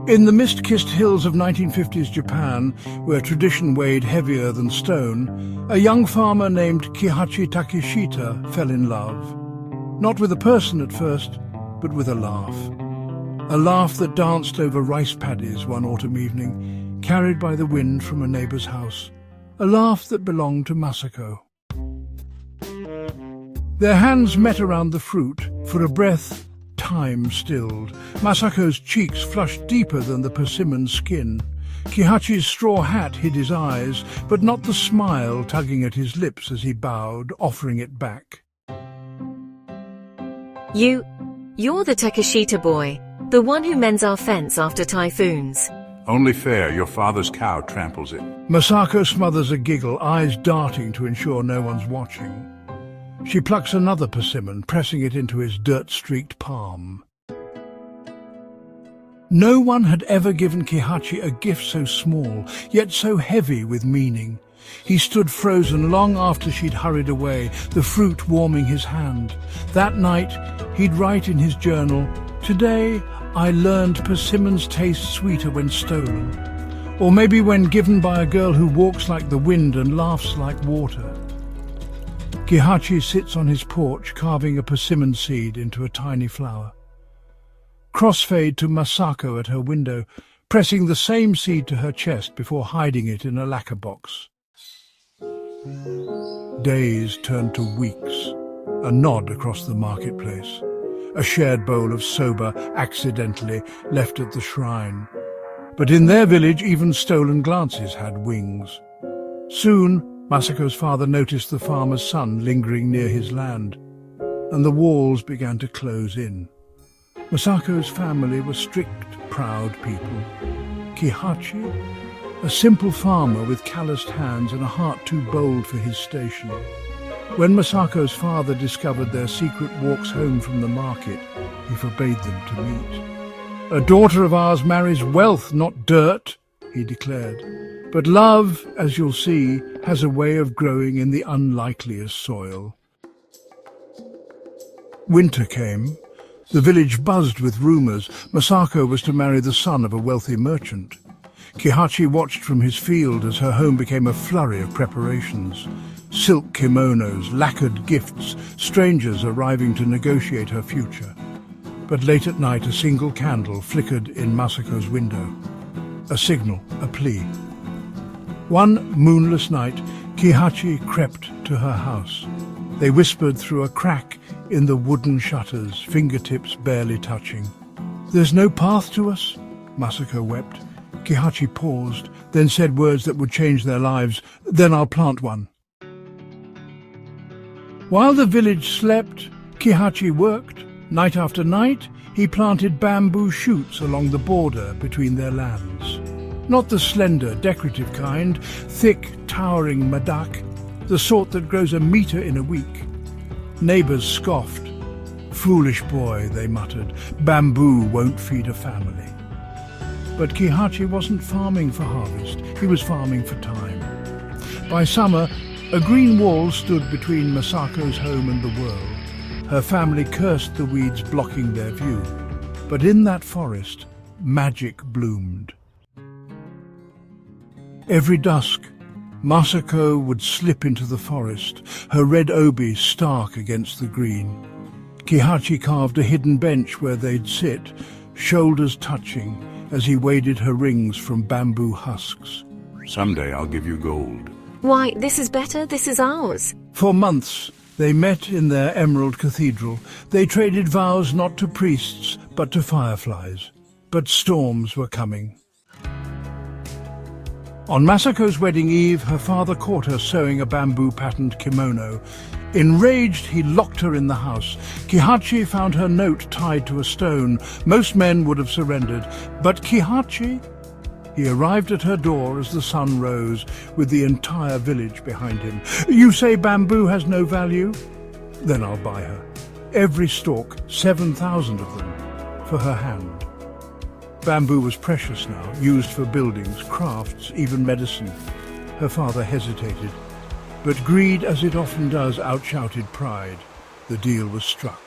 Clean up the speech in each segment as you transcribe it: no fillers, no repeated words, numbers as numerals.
In the mist-kissed hills of 1950s Japan, where tradition weighed heavier than stone, a young farmer named Kihachi Takishita fell in love. Not with a person at first, but with a laugh. A laugh that danced over rice paddies one autumn evening, carried by the wind from a neighbour's house. A laugh that belonged to Masako. Their hands met around the fruit. For a breath, time stilled. Masako's cheeks flushed deeper than the persimmon's skin. Kihachi's straw hat hid his eyes, but not the smile tugging at his lips as he bowed, offering it back. You're the Takishita Boy, the one who mends our fence after typhoons. Only fair, your father's cow tramples it. Masako smothers a giggle, eyes darting to ensure no one's watching. She plucks another persimmon, pressing it into his dirt-streaked palm. No one had ever given Kihachi a gift so small, yet so heavy with meaning. He stood frozen long after she'd hurried away, the fruit warming his hand. That night, he'd write in his journal, "Today, I learned persimmons taste sweeter when stolen." Or maybe when given by a girl who walks like the wind and laughs like water. Kihachi sits on his porch, carving a persimmon seed into a tiny flower. Crossfade to Masako at her window, pressing the same seed to her chest before hiding it in a lacquer box. Days turned to weeks, a nod across the marketplace, a shared bowl of soba accidentally left at the shrine. But in their village, even stolen glances had wings. Soon, Masako's father noticed the farmer's son lingering near his land, and the walls began to close in. Masako's family were strict, proud people. Kihachi, a simple farmer with calloused hands and a heart too bold for his station. When Masako's father discovered their secret walks home from the market, he forbade them to meet. "A daughter of ours marries wealth, not dirt," he declared. "But love, as you'll see, has a way of growing in the unlikeliest soil." Winter came. The village buzzed with rumours. Masako was to marry the son of a wealthy merchant. Kihachi watched from his field as her home became a flurry of preparations. Silk kimonos, lacquered gifts, strangers arriving to negotiate her future. But late at night, a single candle flickered in Masako's window. A signal, a plea. One moonless night, Kihachi crept to her house. They whispered through a crack in the wooden shutters, fingertips barely touching. "There's no path to us?" Masako wept. Kihachi paused, then said words that would change their lives. "Then I'll plant one." While the village slept, Kihachi worked. Night after night, he planted bamboo shoots along the border between their lands. Not the slender, decorative kind, thick, towering madak, the sort that grows a metre in a week. Neighbours scoffed. "Foolish boy," they muttered, "bamboo won't feed a family." But Kihachi wasn't farming for harvest, he was farming for time. By summer, a green wall stood between Masako's home and the world. Her family cursed the weeds blocking their view. But in that forest, magic bloomed. Every dusk, Masako would slip into the forest, her red obi stark against the green. Kihachi carved a hidden bench where they'd sit, shoulders touching, as he waded her rings from bamboo husks. "Someday I'll give you gold." Why, this is better, this is ours. For months, they met in their emerald cathedral. They traded vows not to priests, but to fireflies. But storms were coming. On Masako's wedding eve, her father caught her sewing a bamboo-patterned kimono. Enraged, he locked her in the house. Kihachi found her note tied to a stone. Most men would have surrendered, but Kihachi... He arrived at her door as the sun rose, with the entire village behind him. "You say bamboo has no value? Then I'll buy her. Every stalk, 7,000 of them, for her hand." Bamboo was precious now, used for buildings, crafts, even medicine. Her father hesitated, but greed, as it often does, outshouted pride. The deal was struck.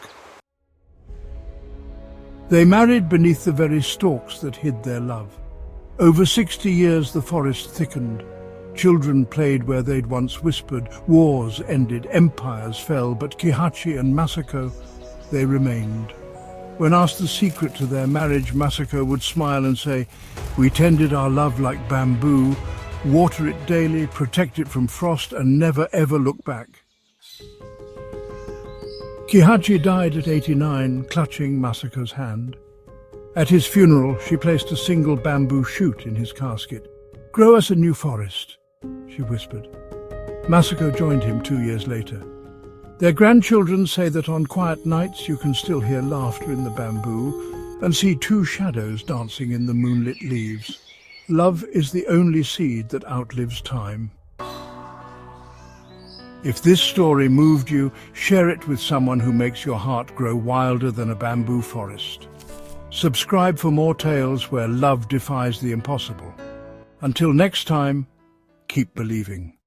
They married beneath the very stalks that hid their love. Over 60 years the forest thickened. Children played where they'd once whispered. Wars ended, empires fell, but Kihachi and Masako, they remained. When asked the secret to their marriage, Masako would smile and say, "We tended our love like bamboo, water it daily, protect it from frost, and never ever look back." Kihachi died at 89, clutching Masako's hand. At his funeral, she placed a single bamboo shoot in his casket. "Grow us a new forest," she whispered. Masako joined him 2 years later. Their grandchildren say that on quiet nights you can still hear laughter in the bamboo and see two shadows dancing in the moonlit leaves. Love is the only seed that outlives time. If this story moved you, share it with someone who makes your heart grow wilder than a bamboo forest. Subscribe for more tales where love defies the impossible. Until next time, keep believing.